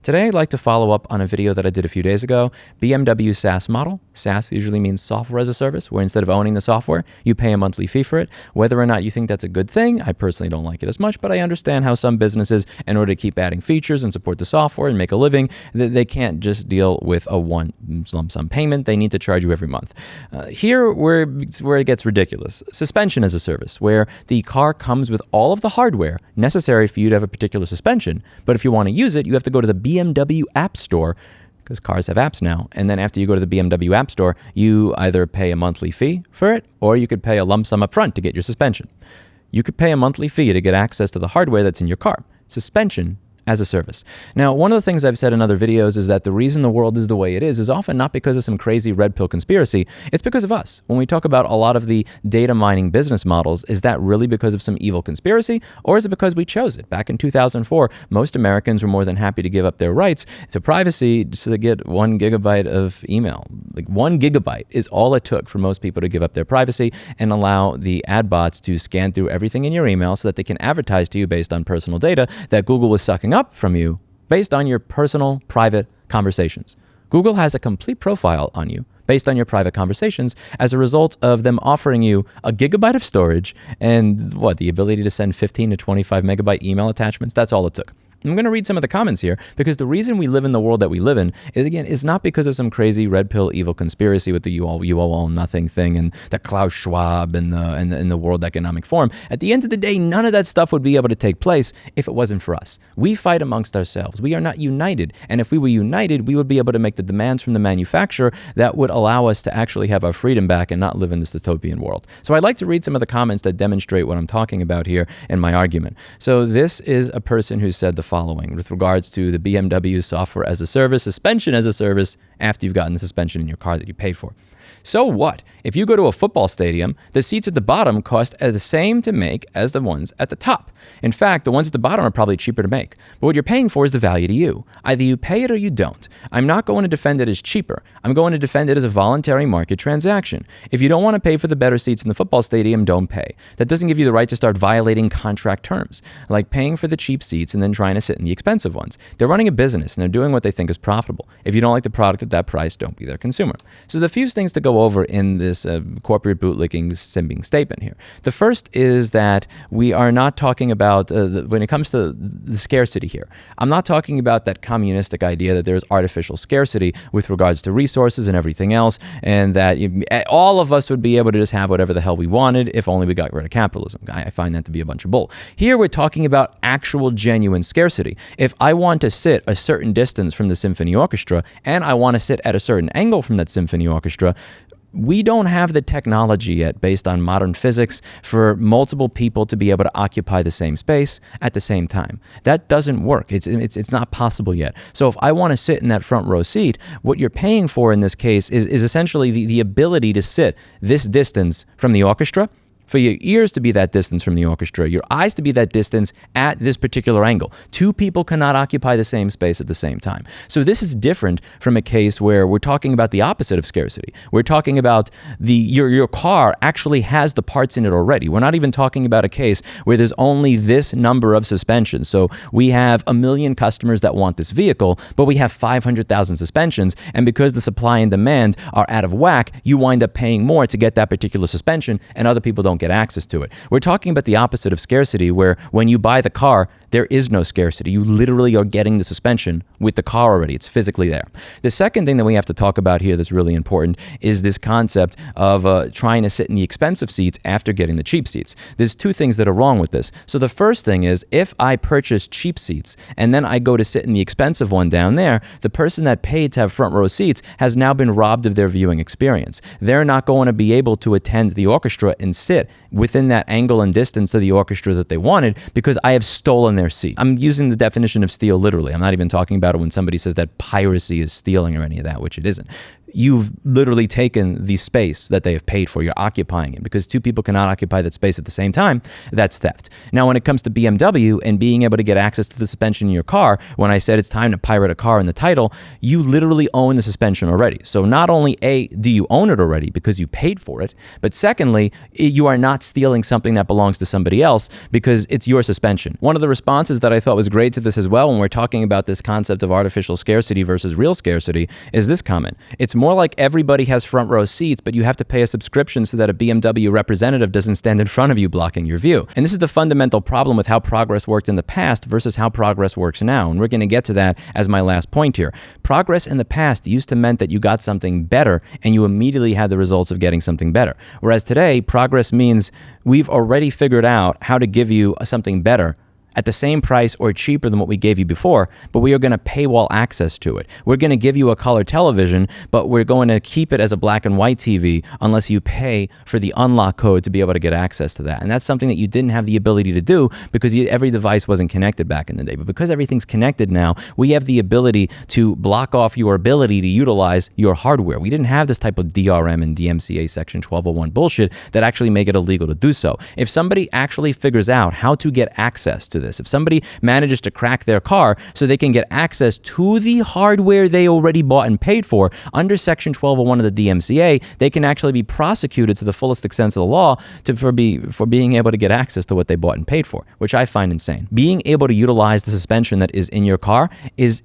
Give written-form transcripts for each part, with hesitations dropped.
Today, I'd like to follow up on a video that I did a few days ago, BMW SaaS model. SaaS usually means software as a service, where instead of owning the software, you pay a monthly fee for it. Whether or not you think that's a good thing, I personally don't like it as much, but I understand how some businesses, in order to keep adding features and support the software and make a living, they can't just deal with a one lump sum payment. They need to charge you every month. Here, where it gets ridiculous, suspension as a service, where the car comes with all of the hardware necessary for you to have a particular suspension, but if you want to use it, you have to go to the BMW App Store, because cars have apps now, and then after you go to the BMW App Store, you either pay a monthly fee for it, or you could pay a lump sum up front to get your suspension. You could pay a monthly fee to get access to the hardware that's in your car. Suspension as a service. Now, one of the things I've said in other videos is that the reason the world is the way it is often not because of some crazy red pill conspiracy, it's because of us. When we talk about a lot of the data mining business models, is that really because of some evil conspiracy, or is it because we chose it? Back in 2004, most Americans were more than happy to give up their rights to privacy so to get 1 gigabyte of email. Like 1 gigabyte is all it took for most people to give up their privacy and allow the ad bots to scan through everything in your email so that they can advertise to you based on personal data that Google was sucking up from you based on your personal private conversations. Google has a complete profile on you based on your private conversations as a result of them offering you a gigabyte of storage and the ability to send 15 to 25 megabyte email attachments. That's all it took. I'm going to read some of the comments here because the reason we live in the world that we live in is not because of some crazy red pill evil conspiracy with the you all own nothing thing and the Klaus Schwab and the World Economic Forum. At the end of the day, none of that stuff would be able to take place if it wasn't for us. We fight amongst ourselves. We are not united. And if we were united, we would be able to make the demands from the manufacturer that would allow us to actually have our freedom back and not live in this dystopian world. So I'd like to read some of the comments that demonstrate what I'm talking about here in my argument. So this is a person who said the following with regards to the BMW software as a service, suspension as a service, after you've gotten the suspension in your car that you paid for. So what? If you go to a football stadium, the seats at the bottom cost the same to make as the ones at the top. In fact, the ones at the bottom are probably cheaper to make. But what you're paying for is the value to you. Either you pay it or you don't. I'm not going to defend it as cheaper. I'm going to defend it as a voluntary market transaction. If you don't want to pay for the better seats in the football stadium, don't pay. That doesn't give you the right to start violating contract terms, like paying for the cheap seats and then trying to sit in the expensive ones. They're running a business and they're doing what they think is profitable. If you don't like the product at that price, don't be their consumer. So the few things to go over in this corporate bootlicking simping statement here. The first is that we are not talking about, when it comes to the scarcity here, I'm not talking about that communistic idea that there's artificial scarcity with regards to resources and everything else, and that all of us would be able to just have whatever the hell we wanted if only we got rid of capitalism. I find that to be a bunch of bull. Here we're talking about actual genuine scarcity. If I want to sit a certain distance from the symphony orchestra and I want to sit at a certain angle from that symphony orchestra, we don't have the technology yet based on modern physics for multiple people to be able to occupy the same space at the same time. That doesn't work. It's not possible yet. So if I want to sit in that front row seat, what you're paying for in this case is essentially the ability to sit this distance from the orchestra, for your ears to be that distance from the orchestra, your eyes to be that distance at this particular angle. Two people cannot occupy the same space at the same time. So this is different from a case where we're talking about the opposite of scarcity. We're talking about your car actually has the parts in it already. We're not even talking about a case where there's only this number of suspensions. So we have 1 million customers that want this vehicle, but we have 500,000 suspensions. And because the supply and demand are out of whack, you wind up paying more to get that particular suspension and other people don't get access to it. We're talking about the opposite of scarcity, where when you buy the car, there is no scarcity. You literally are getting the suspension with the car already. It's physically there. The second thing that we have to talk about here that's really important is this concept of trying to sit in the expensive seats after getting the cheap seats. There's two things that are wrong with this. So the first thing is, if I purchase cheap seats and then I go to sit in the expensive one down there, the person that paid to have front row seats has now been robbed of their viewing experience. They're not going to be able to attend the orchestra and sit within that angle and distance to the orchestra that they wanted because I have stolen their seat. I'm using the definition of steal literally. I'm not even talking about it when somebody says that piracy is stealing or any of that, which it isn't. you've literally taken the space that they have paid for. You're occupying it, because two people cannot occupy that space at the same time. That's theft. Now, when it comes to BMW and being able to get access to the suspension in your car, when I said it's time to pirate a car in the title, you literally own the suspension already. So not only A, do you own it already because you paid for it, but secondly, you are not stealing something that belongs to somebody else because it's your suspension. One of the responses that I thought was great to this as well, when we're talking about this concept of artificial scarcity versus real scarcity, is this comment. It's more like everybody has front row seats, but you have to pay a subscription so that a BMW representative doesn't stand in front of you blocking your view. And this is the fundamental problem with how progress worked in the past versus how progress works now. And we're going to get to that as my last point here. Progress in the past used to meant that you got something better and you immediately had the results of getting something better. Whereas today, progress means we've already figured out how to give you something better at the same price or cheaper than what we gave you before, but we are going to paywall access to it. We're going to give you a color television, but we're going to keep it as a black and white TV unless you pay for the unlock code to be able to get access to that. And that's something that you didn't have the ability to do because every device wasn't connected back in the day. But because everything's connected now, we have the ability to block off your ability to utilize your hardware. We didn't have this type of DRM and DMCA Section 1201 bullshit that actually make it illegal to do so. If somebody actually figures out how to get access to this, if somebody manages to crack their car so they can get access to the hardware they already bought and paid for under Section 1201 of the DMCA, they can actually be prosecuted to the fullest extent of the law for being able to get access to what they bought and paid for, which I find insane. Being able to utilize the suspension that is in your car is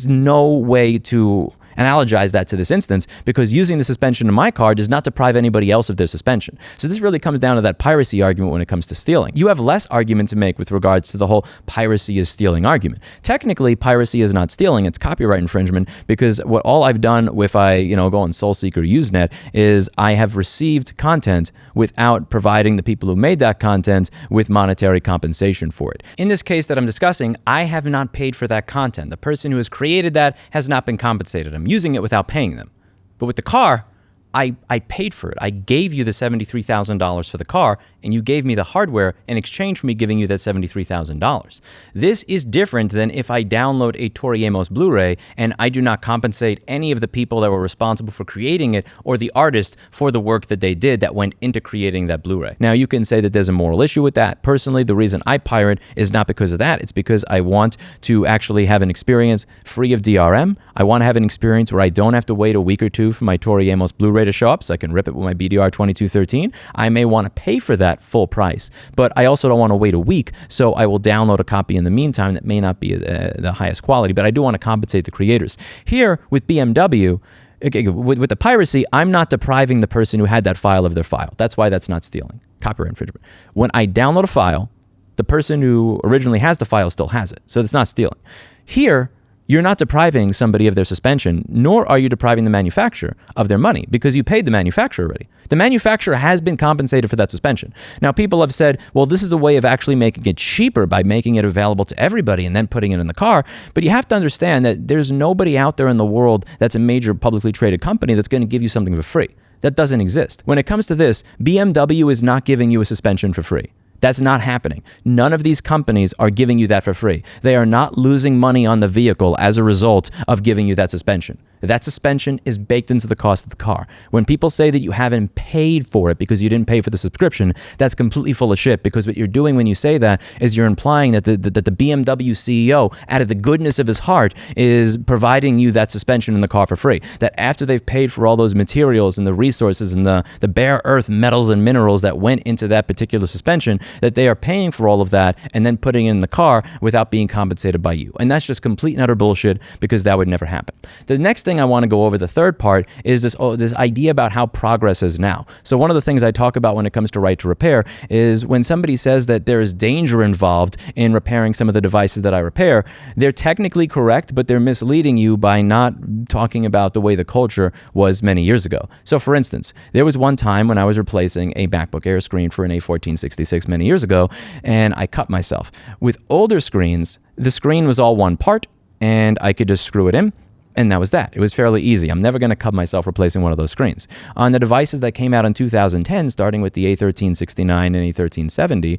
no way to analogize that to this instance, because using the suspension in my car does not deprive anybody else of their suspension. So this really comes down to that piracy argument when it comes to stealing. You have less argument to make with regards to the whole piracy is stealing argument. Technically, piracy is not stealing, it's copyright infringement, because what all I've done if I go on SoulSeek or Usenet is I have received content without providing the people who made that content with monetary compensation for it. In this case that I'm discussing, I have not paid for that content. The person who has created that has not been compensated. I'm using it without paying them. But with the car, I paid for it. I gave you the $73,000 for the car, and you gave me the hardware in exchange for me giving you that $73,000. This is different than if I download a Tori Amos Blu-ray and I do not compensate any of the people that were responsible for creating it or the artist for the work that they did that went into creating that Blu-ray. Now, you can say that there's a moral issue with that. Personally, the reason I pirate is not because of that. It's because I want to actually have an experience free of DRM. I want to have an experience where I don't have to wait a week or two for my Tori Amos Blu-ray to show up so I can rip it with my BDR 2213. I may want to pay for that full price, but I also don't want to wait a week, so I will download a copy in the meantime that may not be the highest quality, but I do want to compensate the creators. Here with BMW, with the piracy, I'm not depriving the person who had that file of their file. That's why that's not stealing. Copyright infringement. When I download a file, the person who originally has the file still has it, so it's not stealing. Here, you're not depriving somebody of their suspension, nor are you depriving the manufacturer of their money, because you paid the manufacturer already. The manufacturer has been compensated for that suspension. Now, people have said, well, this is a way of actually making it cheaper by making it available to everybody and then putting it in the car. But you have to understand that there's nobody out there in the world that's a major publicly traded company that's going to give you something for free. That doesn't exist. When it comes to this, BMW is not giving you a suspension for free. That's not happening. None of these companies are giving you that for free. They are not losing money on the vehicle as a result of giving you that suspension. That suspension is baked into the cost of the car. When people say that you haven't paid for it because you didn't pay for the subscription, that's completely full of shit, because what you're doing when you say that is you're implying that the BMW CEO, out of the goodness of his heart, is providing you that suspension in the car for free. That after they've paid for all those materials and the resources and the bare earth metals and minerals that went into that particular suspension, that they are paying for all of that and then putting it in the car without being compensated by you. And that's just complete and utter bullshit, because that would never happen. The next thing I want to go over, the third part, is this idea about how progress is now. So one of the things I talk about when it comes to right to repair is when somebody says that there is danger involved in repairing some of the devices that I repair, they're technically correct, but they're misleading you by not talking about the way the culture was many years ago. So for instance, there was one time when I was replacing a MacBook Air screen for an A1466 many years ago, and I cut myself. With older screens, the screen was all one part, and I could just screw it in, And that was that. It was fairly easy. I'm never going to cut myself replacing one of those screens. On the devices that came out in 2010, starting with the A1369 and A1370,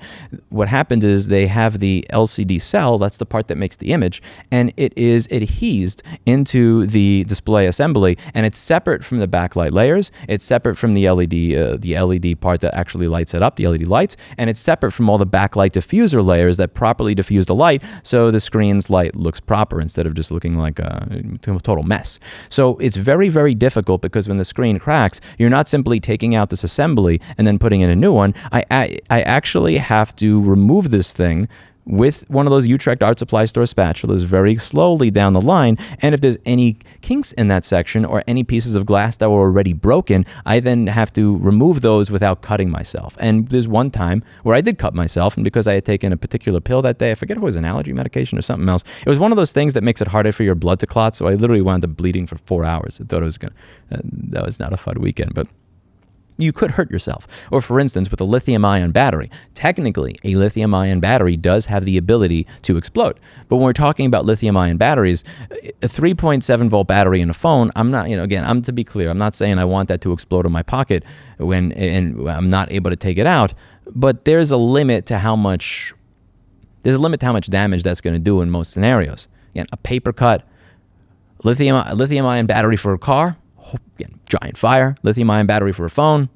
what happened is they have the LCD cell, that's the part that makes the image, and it is adhesed into the display assembly, and it's separate from the backlight layers, it's separate from the LED part that actually lights it up, the LED lights, and it's separate from all the backlight diffuser layers that properly diffuse the light, so the screen's light looks proper instead of just looking like a total mess. So it's very, very difficult because when the screen cracks, you're not simply taking out this assembly and then putting in a new one. I actually have to remove this thing with one of those Utrecht Art Supply Store spatulas very slowly down the line, and if there's any kinks in that section or any pieces of glass that were already broken, I then have to remove those without cutting myself. And there's one time where I did cut myself, and because I had taken a particular pill that day, I forget if it was an allergy medication or something else, it was one of those things that makes it harder for your blood to clot, so I literally wound up bleeding for 4 hours. I thought it was that was not a fun weekend, but you could hurt yourself. Or for instance, with a lithium-ion battery, technically a lithium-ion battery does have the ability to explode. But when we're talking about lithium-ion batteries, a 3.7 volt battery in a phone, I'm not, again, to be clear, I'm not saying I want that to explode in my pocket and I'm not able to take it out, but there's a limit to how much damage that's going to do in most scenarios. Again, a paper cut, lithium-ion battery for a car, again, giant fire, lithium-ion battery for a phone.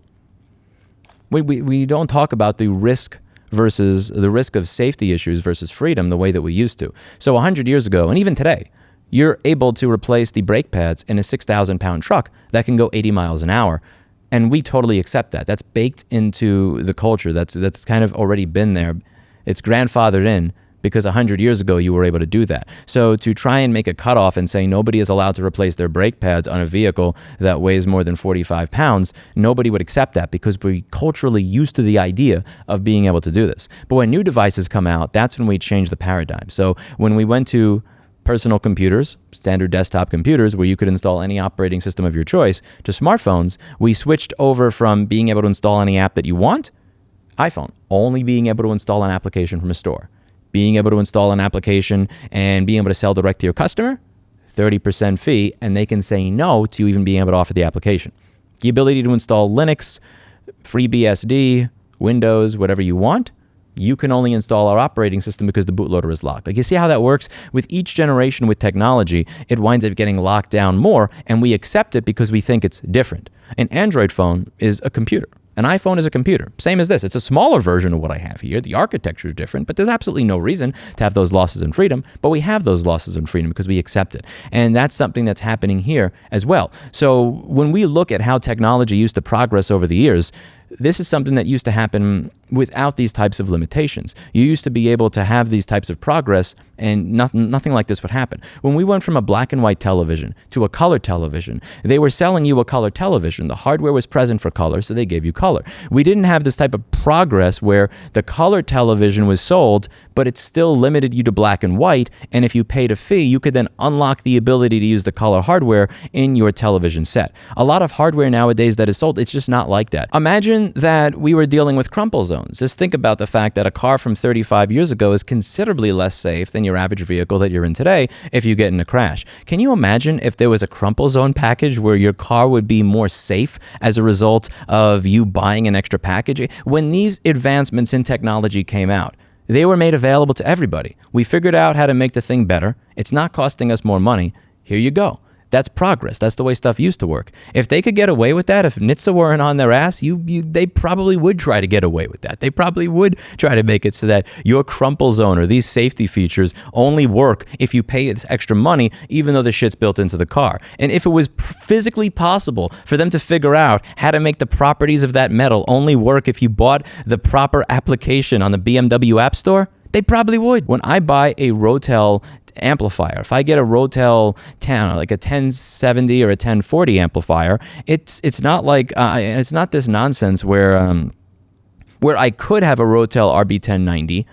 We don't talk about the risk of safety issues versus freedom the way that we used to. So 100 years ago, and even today, you're able to replace the brake pads in a 6,000-pound truck that can go 80 miles an hour. And we totally accept that. That's baked into the culture. That's kind of already been there. It's grandfathered in, because 100 years ago you were able to do that. So to try and make a cutoff and say nobody is allowed to replace their brake pads on a vehicle that weighs more than 45 pounds, nobody would accept that because we're culturally used to the idea of being able to do this. But when new devices come out, that's when we change the paradigm. So when we went to personal computers, standard desktop computers, where you could install any operating system of your choice, to smartphones, we switched over from being able to install any app that you want, iPhone, only being able to install an application from a store. Being able to install an application and being able to sell direct to your customer, 30% fee, and they can say no to you even being able to offer the application. The ability to install Linux, FreeBSD, Windows, whatever you want, you can only install our operating system because the bootloader is locked. Like, you see how that works? With each generation with technology, it winds up getting locked down more, and we accept it because we think it's different. An Android phone is a computer. An iPhone is a computer. Same as this. It's a smaller version of what I have here. The architecture is different, but there's absolutely no reason to have those losses in freedom. But we have those losses in freedom because we accept it. And that's something that's happening here as well. So when we look at how technology used to progress over the years, this is something that used to happen without these types of limitations. You used to be able to have these types of progress and nothing like this would happen. When we went from a black and white television to a color television, they were selling you a color television. The hardware was present for color, so they gave you color. We didn't have this type of progress where the color television was sold, but it still limited you to black and white, and if you paid a fee, you could then unlock the ability to use the color hardware in your television set. A lot of hardware nowadays that is sold, it's just not like that. Imagine that we were dealing with crumple zones. Just think about the fact that a car from 35 years ago is considerably less safe than your average vehicle that you're in today if you get in a crash. Can you imagine if there was a crumple zone package where your car would be more safe as a result of you buying an extra package? When these advancements in technology came out, they were made available to everybody. We figured out how to make the thing better. It's not costing us more money. Here you go. That's progress. That's the way stuff used to work. If they could get away with that, if NHTSA weren't on their ass, they probably would try to get away with that. They probably would try to make it so that your crumple zone or these safety features only work if you pay this extra money, even though the shit's built into the car. And if it was physically possible for them to figure out how to make the properties of that metal only work if you bought the proper application on the BMW App Store, they probably would. When I buy a Rotel amplifier, if I get a Rotel 10, like a 1070 or a 1040 amplifier, it's not like it's not this nonsense where I could have a Rotel RB1090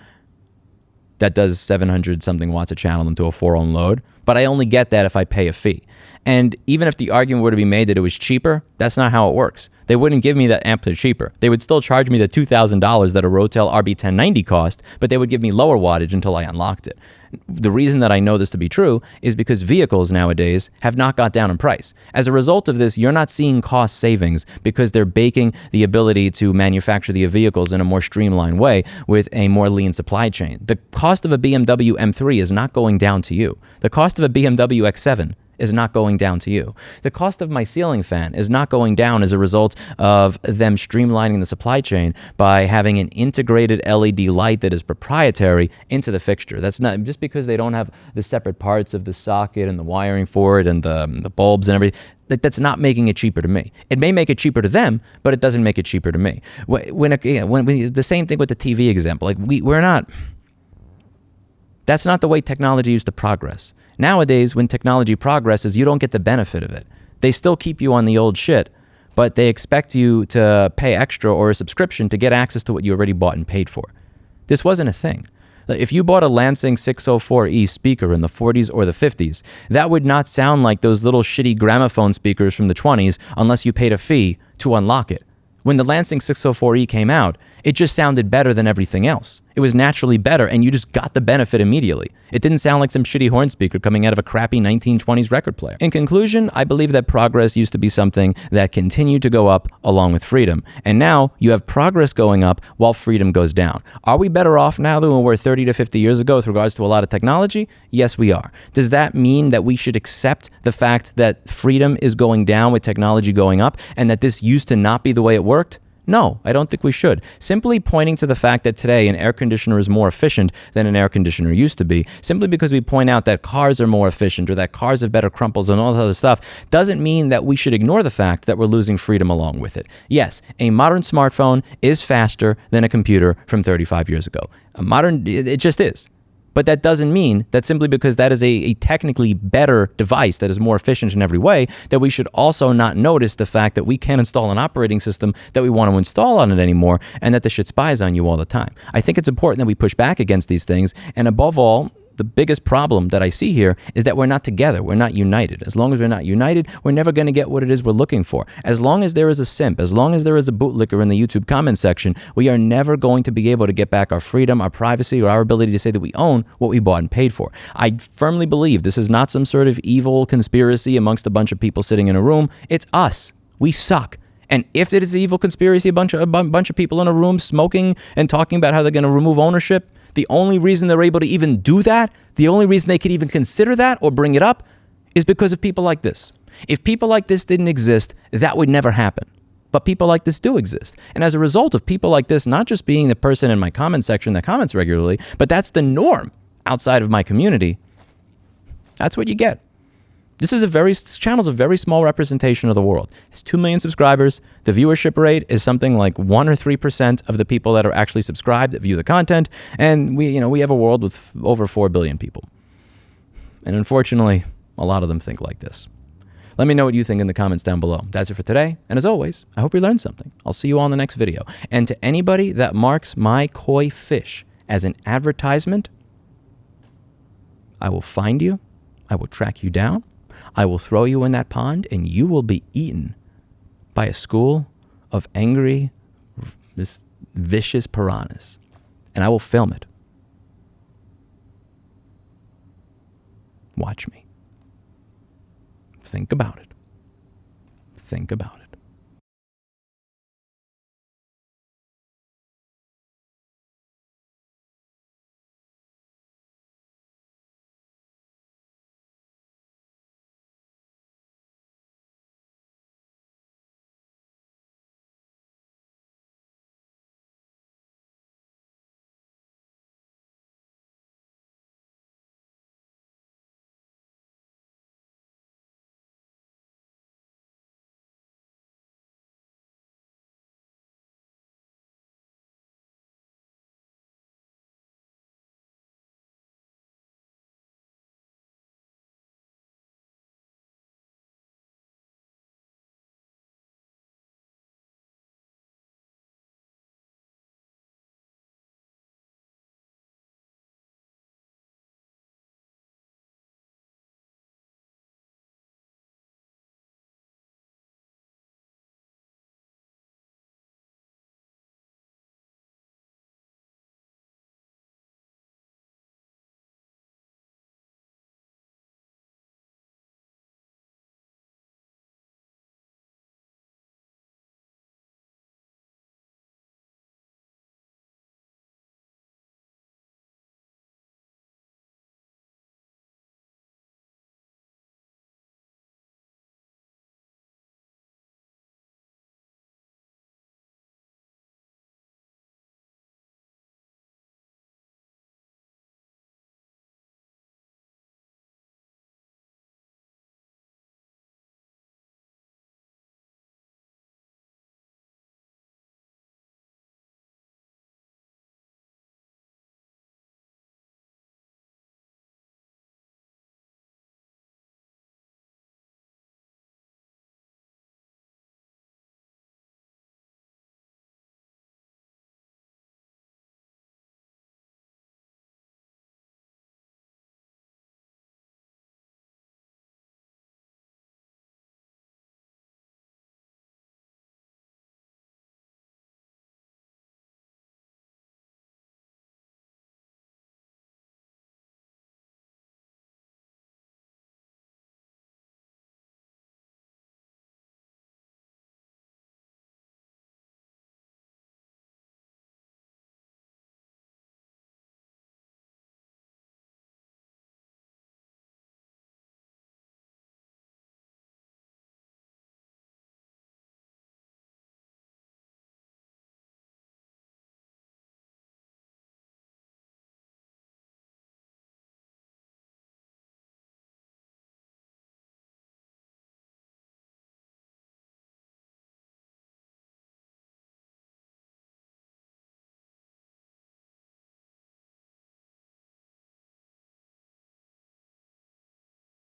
that does 700 something watts a channel into a 4-ohm load, but I only get that if I pay a fee. And even if the argument were to be made that it was cheaper, that's not how it works. They wouldn't give me that amp for cheaper. They would still charge me the $2,000 that a Rotel RB1090 cost, but they would give me lower wattage until I unlocked it. The reason that I know this to be true is because vehicles nowadays have not got down in price. As a result of this, you're not seeing cost savings because they're baking the ability to manufacture the vehicles in a more streamlined way with a more lean supply chain. The cost of a BMW M3 is not going down to you. The cost of a BMW X7 is not going down to you. The cost of my ceiling fan is not going down as a result of them streamlining the supply chain by having an integrated LED light that is proprietary into the fixture. That's not just because they don't have the separate parts of the socket and the wiring for it and the bulbs and everything. That's not making it cheaper to me. It may make it cheaper to them, but it doesn't make it cheaper to me. The same thing with the TV example. Like we're not. That's not the way technology used to progress. Nowadays, when technology progresses, you don't get the benefit of it. They still keep you on the old shit, but they expect you to pay extra or a subscription to get access to what you already bought and paid for. This wasn't a thing. If you bought a Lansing 604E speaker in the 40s or the 50s, that would not sound like those little shitty gramophone speakers from the 20s unless you paid a fee to unlock it. When the Lansing 604E came out, it just sounded better than everything else. It was naturally better, and you just got the benefit immediately. It didn't sound like some shitty horn speaker coming out of a crappy 1920s record player. In conclusion, I believe that progress used to be something that continued to go up along with freedom. And now you have progress going up while freedom goes down. Are we better off now than we were 30 to 50 years ago with regards to a lot of technology? Yes, we are. Does that mean that we should accept the fact that freedom is going down with technology going up and that this used to not be the way it worked? No, I don't think we should. Simply pointing to the fact that today an air conditioner is more efficient than an air conditioner used to be, simply because we point out that cars are more efficient or that cars have better crumples and all that other stuff, doesn't mean that we should ignore the fact that we're losing freedom along with it. Yes, a modern smartphone is faster than a computer from 35 years ago. It just is. But that doesn't mean that simply because that is a technically better device that is more efficient in every way, that we should also not notice the fact that we can't install an operating system that we want to install on it anymore and that the shit spies on you all the time. I think it's important that we push back against these things, and above all, the biggest problem that I see here is that we're not together. We're not united. As long as we're not united, we're never going to get what it is we're looking for. As long as there is a simp, as long as there is a bootlicker in the YouTube comment section, we are never going to be able to get back our freedom, our privacy, or our ability to say that we own what we bought and paid for. I firmly believe this is not some sort of evil conspiracy amongst a bunch of people sitting in a room. It's us. We suck. And if it is an evil conspiracy, a bunch of people in a room smoking and talking about how they're going to remove ownership, the only reason they're able to even do that, the only reason they could even consider that or bring it up is because of people like this. If people like this didn't exist, that would never happen. But people like this do exist. And as a result of people like this, not just being the person in my comment section that comments regularly, but that's the norm outside of my community, that's what you get. This channel's a very small representation of the world. It's 2 million subscribers. The viewership rate is something like 1 or 3% of the people that are actually subscribed that view the content. And we have a world with over 4 billion people. And unfortunately, a lot of them think like this. Let me know what you think in the comments down below. That's it for today. And as always, I hope you learned something. I'll see you all in the next video. And to anybody that marks my koi fish as an advertisement, I will find you. I will track you down. I will throw you in that pond, and you will be eaten by a school of angry, vicious piranhas. And I will film it. Watch me. Think about it. Think about it.